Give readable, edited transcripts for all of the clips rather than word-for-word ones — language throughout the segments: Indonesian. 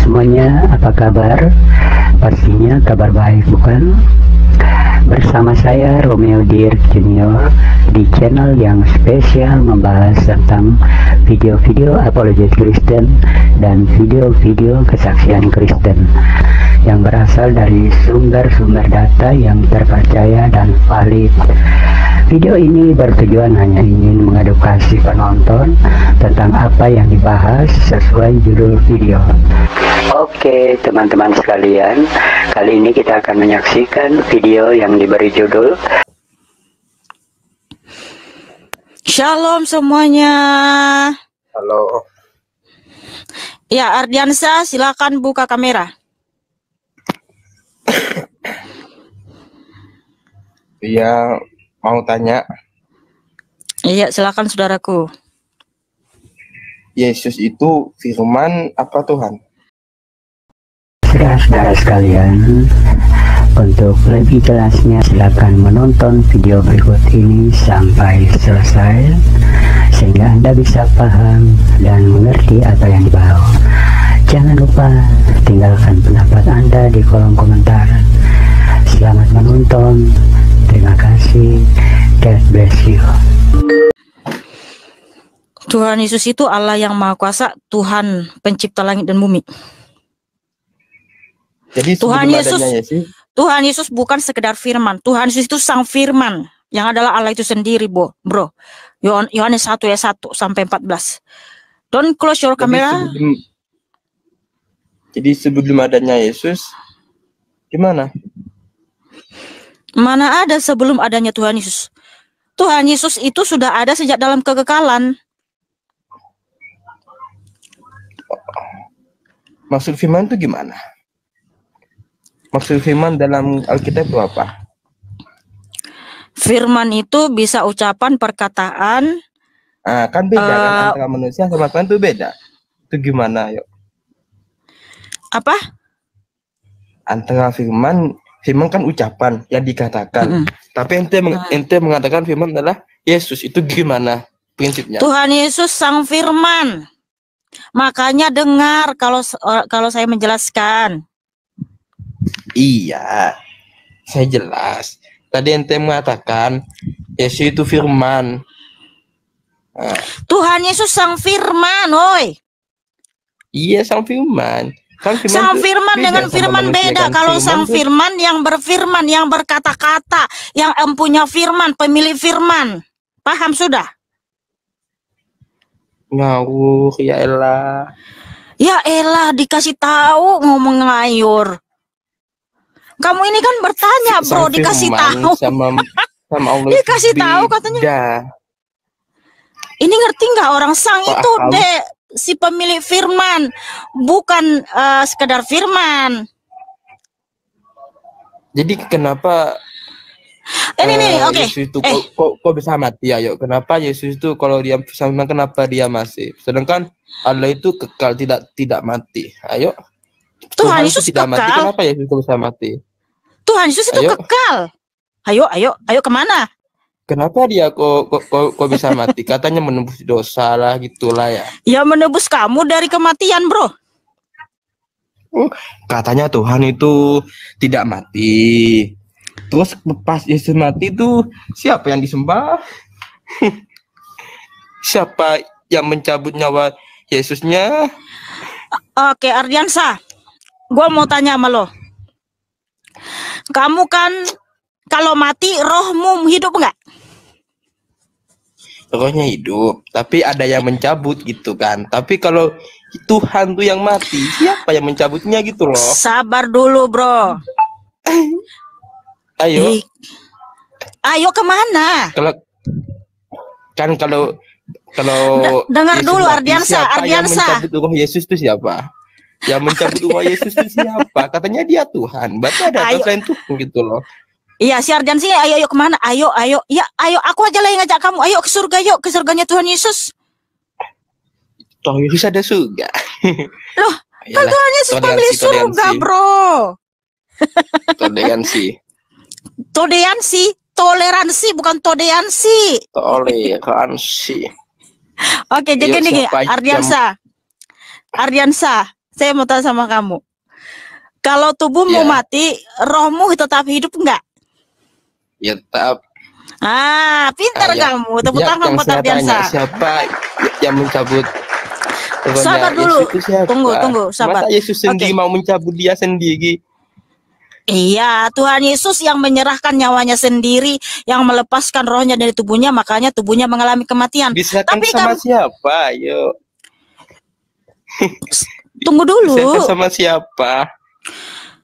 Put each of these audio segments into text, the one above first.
semuanya, apa kabar? Pastinya kabar baik, bukan? Bersama saya Romeo Dirk Junior di channel yang spesial membahas tentang video-video apologet Kristen dan video-video kesaksian Kristen yang berasal dari sumber-sumber data yang terpercaya dan valid. Video ini bertujuan hanya ingin mengedukasi penonton tentang apa yang dibahas sesuai judul video. Oke teman-teman sekalian, kali ini kita akan menyaksikan video yang diberi judul Shalom semuanya. Halo. Ya, Ardiansa, silakan buka kamera. Iya, mau tanya. Iya, silakan saudaraku. Yesus itu firman apa Tuhan? saudara sekalian. Untuk lebih jelasnya silakan menonton video berikut ini sampai selesai sehingga Anda bisa paham dan mengerti apa yang dibahas. Jangan lupa tinggalkan pendapat Anda di kolom komentar. Selamat menonton. Terima kasih. God bless you. Tuhan Yesus itu Allah yang Maha Kuasa, Tuhan pencipta langit dan bumi. Jadi Tuhan Yesus bukan sekedar firman. Tuhan Yesus itu sang firman yang adalah Allah itu sendiri, bro. Yohanes 1 ayat 1 sampai 14. Don't close your camera. Jadi sebelum adanya Yesus gimana? Mana ada sebelum adanya Tuhan Yesus? Tuhan Yesus itu sudah ada sejak dalam kekekalan. Maksud firman itu gimana? Maksud firman dalam Alkitab itu apa? Firman itu bisa ucapan, perkataan. Kan beda kan antara manusia sama Tuhan itu beda. Itu gimana, yuk? Apa? Antara firman kan ucapan yang dikatakan. Tapi ente mengatakan firman adalah Yesus. Itu gimana prinsipnya? Tuhan Yesus sang firman. Makanya dengar kalau saya menjelaskan. Iya, saya jelas. Tadi ente mengatakan Yesus itu firman. Tuhan Yesus sang firman, oi. Iya, sang firman. Sang firman dengan firman beda. Kalau sang firman yang berfirman, yang berkata-kata, yang empunya firman, pemilik firman. Paham sudah? Ngawur, ya elah. Ya elah, dikasih tahu ngomong ngayur. Kamu ini kan bertanya, bro, dikasih tahu. Sama Allah dikasih tahu katanya. Ini ngerti nggak orang sang itu, Dek? Si pemilik firman, bukan sekedar firman. Jadi kenapa oke. Yesus itu kok bisa mati? Ayo, kenapa Yesus itu kalau dia sama kenapa dia masih? Sedangkan Allah itu kekal, tidak mati. Ayo. Tuhan Yesus tidak kekal. Mati, kenapa Yesus itu bisa mati? Tuhan Yesus itu kekal. Ayo kemana? Kenapa dia kok bisa mati? Katanya menembus dosa lah, gitulah ya. Ya menebus kamu dari kematian, bro. Katanya Tuhan itu tidak mati. Terus pas Yesus mati itu siapa yang disembah? Siapa yang mencabut nyawa Yesusnya? Oke, Ardiansa, gue mau tanya sama lo. Kamu kan kalau mati rohmu hidup nggak? Rohnya hidup, tapi ada yang mencabut gitu kan. Tapi kalau Tuhan tuh yang mati, siapa yang mencabutnya gitu loh? Sabar dulu, bro. Ayo kemana? Kalau dengar dulu, Ardiansa. Yang mencabut roh Yesus itu siapa? Yang mencabut roh Yesus itu siapa? Katanya dia Tuhan. Berarti ada selain Tuhan gitu loh. Iya, si Ardian sih, ayo kemana? Ayo. Ya, ayo, aku aja lah yang ngajak kamu. Ayo ke surga, yuk. Ke surganya Tuhan Yesus. Tuhan Yesus ada surga. Loh, kan Tuhan Yesus pemilik surga, bro. Toleransi, bukan toleransi. Oke, jadi gini, Ardiansa. Saya mau tanya sama kamu. Kalau tubuhmu Ya. mati, rohmu tetap hidup enggak? Ya tetap. Pintar Ya. kamu. Tepuk Ya, tangan yang buat saya tanya, Ardiansa. siapa yang mencabut rohnya Sabar Yesus dulu. itu siapa? Tunggu, sabar. Masa Yesus sendiri Oke. mau mencabut dia sendiri? Iya, Tuhan Yesus yang menyerahkan nyawanya sendiri, yang melepaskan rohnya dari tubuhnya, makanya tubuhnya mengalami kematian. Diserahkan Tapi sama kamu siapa? Yuk. tunggu dulu. Diserahkan sama siapa?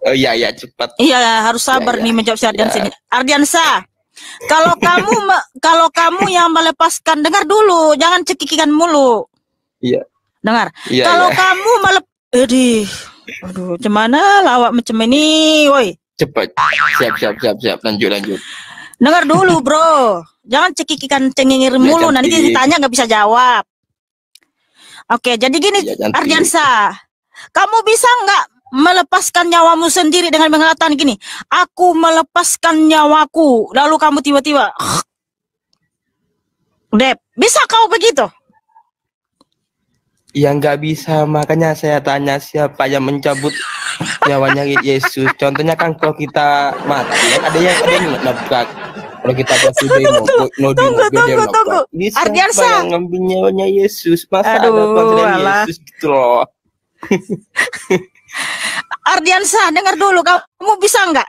Oh iya, ya cepat. Iya, harus sabar Ya, nih menjawab si Ardiansa ya. ini. Ardiansa, kalau kamu yang melepaskan, dengar dulu, jangan cekikikan mulu. Iya. Dengar. Iya, Kalau iya. kamu aduh, gimana lawak macam ini, woi. Cepat. Siap. Lanjut. Dengar dulu, bro. Jangan cekikikan cengengir mulu, Ya, nanti cantik. ditanya nggak bisa jawab. Oke, jadi gini, Ya, cantik. Ardiansa, kamu bisa nggak melepaskan nyawamu sendiri dengan mengatakan gini, aku melepaskan nyawaku, lalu kamu tiba-tiba, Dep, bisa kau begitu? Ya nggak bisa, makanya saya tanya siapa yang mencabut nyawanya Yesus. Contohnya kan kalau kita mati, ada yang nabrak. Kalau kita jatuh demo, Tunggu. Ini siapa Ardiansa. yang ngambil nyawanya Yesus? Masa ada Aduh, panggilan alah. Yesus gitu loh. Ardiansa, dengar dulu, kamu bisa nggak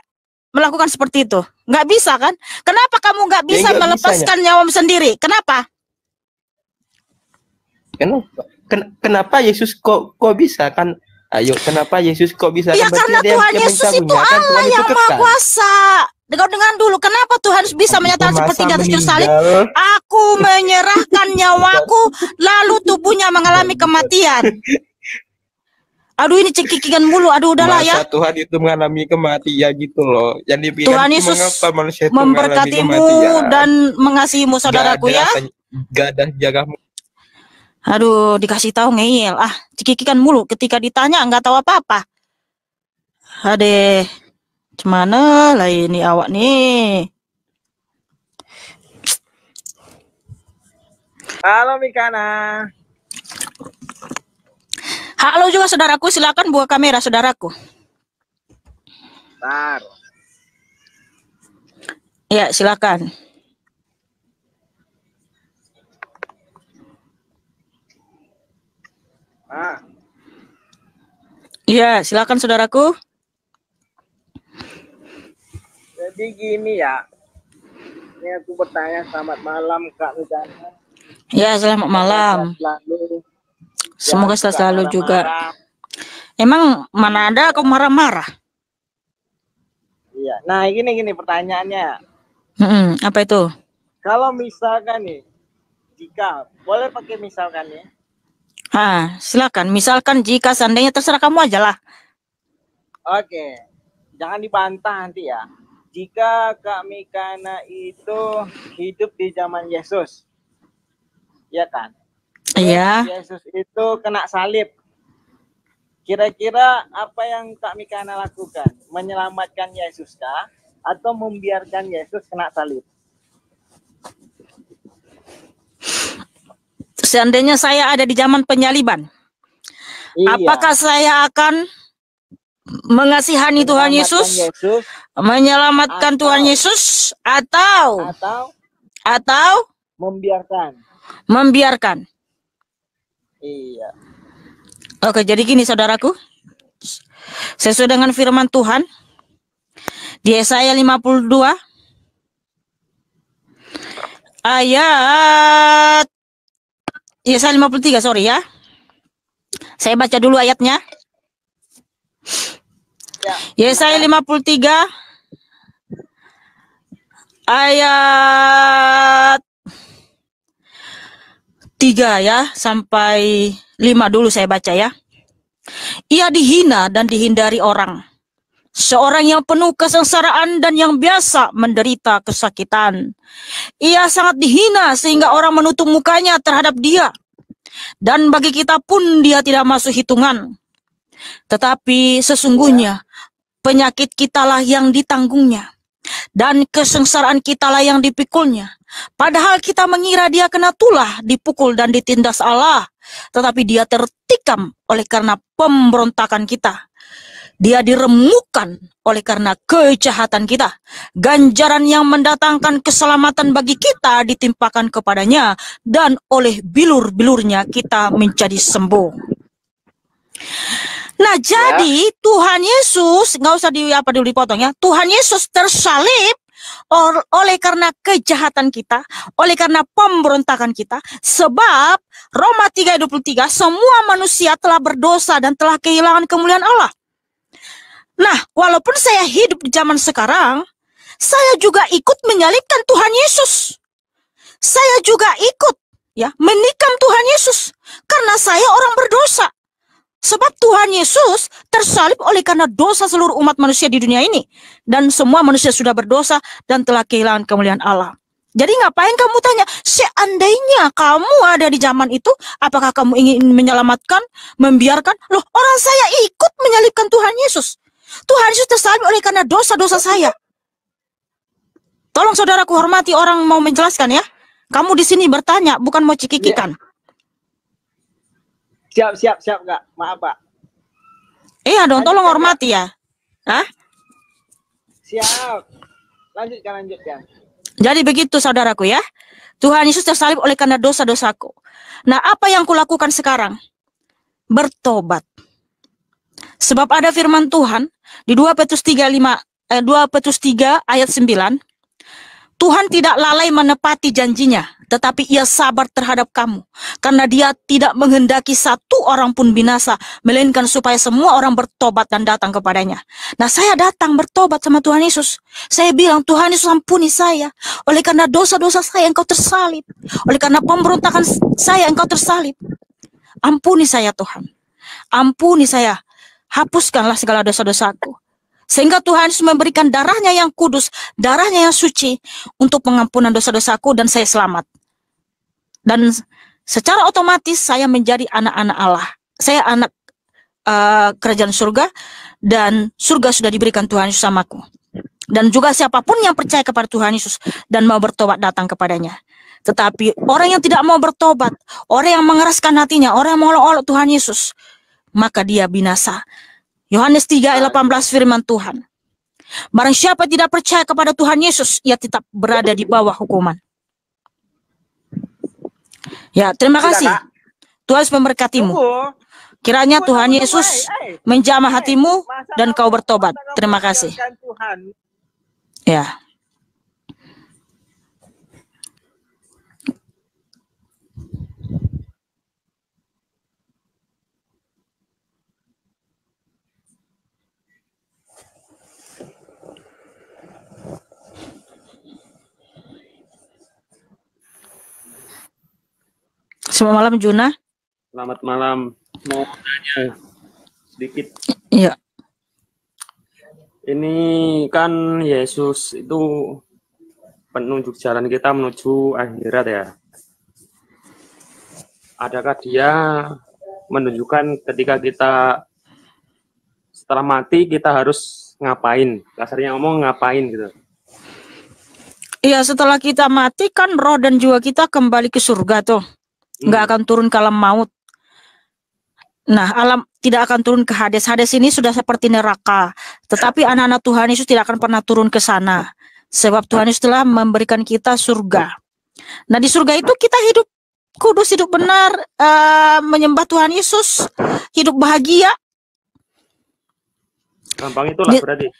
melakukan seperti itu? Nggak bisa kan? Kenapa kamu nggak bisa nggak melepaskan nyawamu sendiri? Kenapa? Kenapa Yesus kok bisa kan? Ayo, kenapa Yesus kok bisa? Ya kan karena berarti ada Tuhan yang Yesus itu mencabutnya, kan? Allah Tuhan itu yang Maha kekal. Kuasa. Dengar dulu, kenapa Tuhan bisa menyatakan Masa seperti di atas kayu salib? meninggal? Aku menyerahkan nyawaku, lalu tubuhnya mengalami kematian. Aduh, ini cekikikan mulu. Aduh, udahlah Masa ya. Tuhan itu mengalami kematian gitu loh. Yang dipikirkan Tuhan Yesus mengapa manusia itu mengalami memberkatimu kematian. dan mengasihimu, saudaraku ya. Gak ada jagamu. Aduh, dikasih tahu ngeyel. Cekikikan mulu. Ketika ditanya nggak tahu apa-apa. Adeh, gimana lah ini awak nih? Halo Mikana. Halo juga saudaraku, silakan buka kamera saudaraku. Bentar. Ya, silakan. Iya, silakan saudaraku. Jadi gini ya. Ini aku bertanya, selamat malam Kak Mikana. Ya, selamat malam. Selalu. Semoga Jangan selalu suka juga. marah-marah. Emang mana ada kau marah-marah? Iya. Nah, gini pertanyaannya. Apa itu? Kalau misalkan nih, jika boleh pakai misalkan ya. Silakan. Misalkan jika seandainya terserah kamu aja lah. Oke. Jangan dibantah nanti ya. Jika Kak Mikana itu hidup di zaman Yesus. Ya kan? Iya. Yesus itu kena salib. Kira-kira apa yang Kak Mikana lakukan? Menyelamatkan Yesus kah? Atau membiarkan Yesus kena salib? Seandainya saya ada di zaman penyaliban, Iya. apakah saya akan mengasihani Tuhan Yesus, menyelamatkan Tuhan Yesus, atau membiarkan? Iya. Oke, jadi gini saudaraku, sesuai dengan firman Tuhan di Yesaya 52 ayat Yesaya 53, sorry ya. Saya baca dulu ayatnya. Ya. Yesaya 53 ayat 3 ya sampai 5 dulu saya baca ya. Ia dihina dan dihindari orang, seorang yang penuh kesengsaraan dan yang biasa menderita kesakitan. Ia sangat dihina sehingga orang menutup mukanya terhadap dia. Dan bagi kita pun dia tidak masuk hitungan. Tetapi sesungguhnya penyakit kitalah yang ditanggungnya, dan kesengsaraan kitalah yang dipikulnya. Padahal kita mengira dia kena tulah, dipukul dan ditindas Allah. tetapi dia tertikam oleh karena pemberontakan kita. Dia diremukkan oleh karena kejahatan kita. Ganjaran yang mendatangkan keselamatan bagi kita ditimpakan kepadanya, dan oleh bilur-bilurnya kita menjadi sembuh. Nah, jadi Tuhan Yesus, nggak usah dipotong ya. Tuhan Yesus tersalib oleh karena kejahatan kita, oleh karena pemberontakan kita. Sebab Roma 3:23, semua manusia telah berdosa dan telah kehilangan kemuliaan Allah. Nah, walaupun saya hidup di zaman sekarang, saya juga ikut menyalibkan Tuhan Yesus. Saya juga ikut ya menikam Tuhan Yesus karena saya orang berdosa. Sebab Tuhan Yesus tersalib oleh karena dosa seluruh umat manusia di dunia ini, dan semua manusia sudah berdosa dan telah kehilangan kemuliaan Allah. Jadi ngapain kamu tanya, seandainya kamu ada di zaman itu, apakah kamu ingin menyelamatkan, membiarkan? Loh, orang saya ikut menyalibkan Tuhan Yesus. Tuhan Yesus tersalib oleh karena dosa-dosa saya. Tolong saudaraku hormati orang mau menjelaskan ya. Kamu di sini bertanya, bukan mau cikikikan. Siap Kak. Maaf Pak. Iya dong, tolong hormati ya. Hah? Siap. Lanjutkan. Jadi begitu saudaraku ya. Tuhan Yesus tersalib oleh karena dosa-dosaku. Nah, apa yang kulakukan sekarang? Bertobat. Sebab ada firman Tuhan di 2 Petrus 3 ayat 9. Tuhan tidak lalai menepati janjinya, tetapi ia sabar terhadap kamu, karena dia tidak menghendaki satu orang pun binasa, melainkan supaya semua orang bertobat dan datang kepadanya. Nah, saya datang bertobat sama Tuhan Yesus. Saya bilang, Tuhan Yesus ampuni saya. Oleh karena dosa-dosa saya engkau tersalib. Oleh karena pemberontakan saya engkau tersalib. Ampuni saya Tuhan. Ampuni saya. Hapuskanlah segala dosa-dosaku. Sehingga Tuhan Yesus memberikan darahnya yang kudus, darahnya yang suci untuk pengampunan dosa-dosaku, dan saya selamat. Dan secara otomatis saya menjadi anak-anak Allah. Saya anak kerajaan surga, dan surga sudah diberikan Tuhan Yesus samaku. Dan juga siapapun yang percaya kepada Tuhan Yesus dan mau bertobat datang kepadanya. Tetapi orang yang tidak mau bertobat, orang yang mengeraskan hatinya, orang yang mengolok-olok Tuhan Yesus, maka dia binasa. Yohanes 3 ayat 18 firman Tuhan. Barang siapa tidak percaya kepada Tuhan Yesus, ia tetap berada di bawah hukuman. Ya, terima kasih. Tuhan memberkatimu. Kiranya Tuhan Yesus menjamah hatimu dan kau bertobat. Terima kasih. Ya. Selamat malam Juna. Selamat malam. Mau tanya sedikit. Iya. Ini kan Yesus itu penunjuk jalan kita menuju akhirat ya. Adakah dia menunjukkan ketika kita setelah mati kita harus ngapain? Kasarnya ngomong ngapain gitu. Iya, setelah kita mati kan roh dan jiwa kita kembali ke surga tuh. Nggak akan turun ke alam maut. Nah, alam tidak akan turun ke Hades. Hades ini sudah seperti neraka. Tetapi anak-anak Tuhan Yesus tidak akan pernah turun ke sana. Sebab Tuhan Yesus telah memberikan kita surga. Nah, di surga itu kita hidup kudus, hidup benar, menyembah Tuhan Yesus, hidup bahagia. Gampang itulah berarti.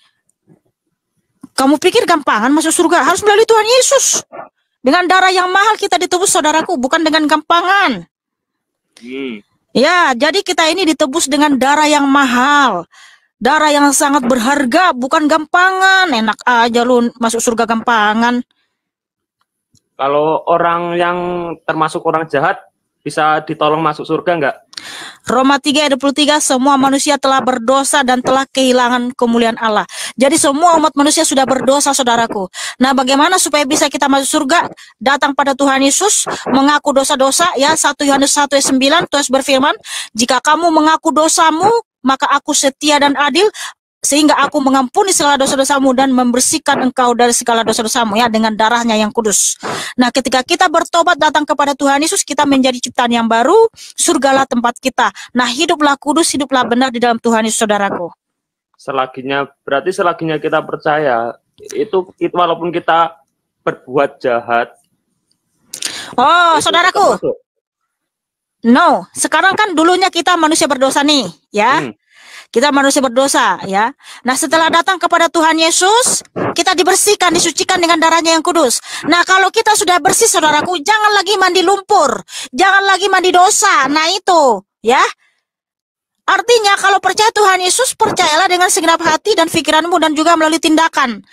Kamu pikir gampangan masuk surga? Harus melalui Tuhan Yesus. Dengan darah yang mahal kita ditebus, saudaraku, bukan dengan gampangan. Ya, jadi kita ini ditebus dengan darah yang mahal. Darah yang sangat berharga, bukan gampangan. Enak aja lu masuk surga gampangan. Kalau orang yang termasuk orang jahat bisa ditolong masuk surga enggak? Roma 3 ayat 23, semua manusia telah berdosa dan telah kehilangan kemuliaan Allah. Jadi semua umat manusia sudah berdosa, saudaraku. Nah, bagaimana supaya bisa kita masuk surga? Datang pada Tuhan Yesus, mengaku dosa-dosa, ya, 1 Yohanes 1 ayat 9, Tuhan berfirman, jika kamu mengaku dosamu, maka aku setia dan adil, sehingga aku mengampuni segala dosa-dosamu dan membersihkan engkau dari segala dosa-dosamu, ya, dengan darahnya yang kudus. Nah, ketika kita bertobat datang kepada Tuhan Yesus, kita menjadi ciptaan yang baru, surgalah tempat kita. Nah, hiduplah kudus, hiduplah benar di dalam Tuhan Yesus, saudaraku. Berarti selaginya kita percaya, itu walaupun kita berbuat jahat. Oh, saudaraku. No, sekarang kan dulunya kita manusia berdosa nih, ya. Kita manusia berdosa, ya. Nah, setelah datang kepada Tuhan Yesus, kita dibersihkan, disucikan dengan darahnya yang kudus. Nah, kalau kita sudah bersih, saudaraku, jangan lagi mandi lumpur, jangan lagi mandi dosa. Nah, itu, ya. Artinya, kalau percaya Tuhan Yesus, percayalah dengan segenap hati dan pikiranmu dan juga melalui tindakan.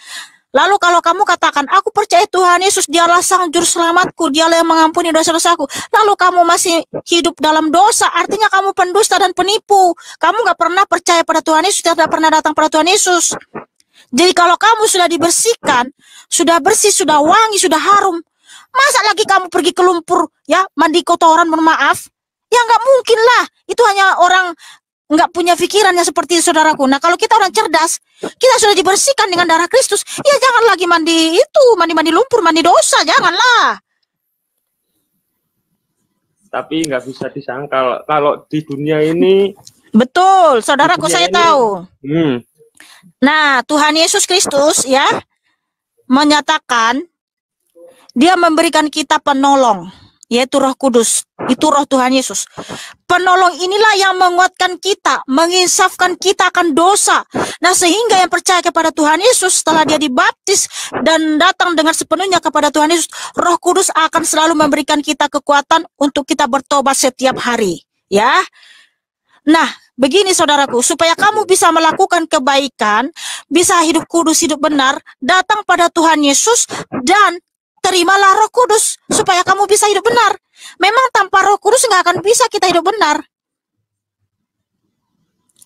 Lalu kalau kamu katakan, aku percaya Tuhan Yesus, dialah sang juru selamatku, dialah yang mengampuni dosa-dosaku. Lalu kamu masih hidup dalam dosa, artinya kamu pendusta dan penipu. Kamu gak pernah percaya pada Tuhan Yesus, tidak pernah datang pada Tuhan Yesus. Jadi kalau kamu sudah dibersihkan, sudah bersih, sudah wangi, sudah harum, masa lagi kamu pergi ke lumpur, ya, mandi kotoran, mohon maaf? Ya gak mungkin lah, itu hanya orang nggak punya pikiran yang seperti itu, saudaraku. Nah, kalau kita orang cerdas, kita sudah dibersihkan dengan darah Kristus, ya jangan lagi mandi itu, mandi lumpur, mandi dosa, janganlah. Tapi nggak bisa disangkal kalau di dunia ini. Betul, saudaraku, saya tahu. Nah, Tuhan Yesus Kristus, ya, menyatakan Dia memberikan kita penolong, yaitu Roh Kudus. Itu Roh Tuhan Yesus. Penolong inilah yang menguatkan kita, menginsafkan kita akan dosa. Nah, sehingga yang percaya kepada Tuhan Yesus setelah dia dibaptis dan datang dengan sepenuhnya kepada Tuhan Yesus, Roh Kudus akan selalu memberikan kita kekuatan untuk kita bertobat setiap hari, ya. Nah, begini saudaraku, supaya kamu bisa melakukan kebaikan, bisa hidup kudus, hidup benar, datang pada Tuhan Yesus dan terimalah Roh Kudus supaya kamu bisa hidup benar. Memang tanpa Roh Kudus nggak akan bisa kita hidup benar.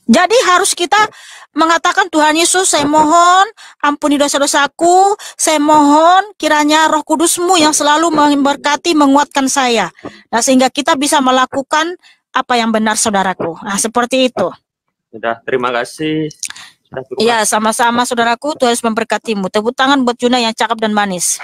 Jadi harus kita mengatakan, Tuhan Yesus, saya mohon ampuni dosa-dosaku, saya mohon kiranya Roh Kudus-Mu yang selalu memberkati, menguatkan saya. Nah, sehingga kita bisa melakukan apa yang benar, saudaraku. Nah, seperti itu. Sudah, terima kasih. Iya, sama-sama, saudaraku. Tuhan Yesus memberkatimu. Tepuk tangan buat Juna yang cakep dan manis.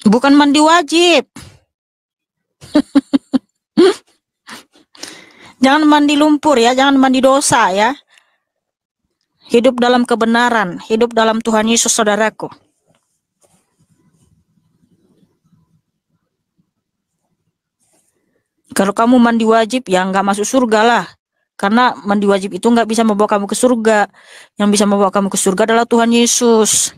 Bukan mandi wajib. Jangan mandi lumpur, ya, jangan mandi dosa, ya. Hidup dalam kebenaran, hidup dalam Tuhan Yesus, saudaraku. Kalau kamu mandi wajib, ya nggak masuk surga lah. Karena mandi wajib itu nggak bisa membawa kamu ke surga. Yang bisa membawa kamu ke surga adalah Tuhan Yesus.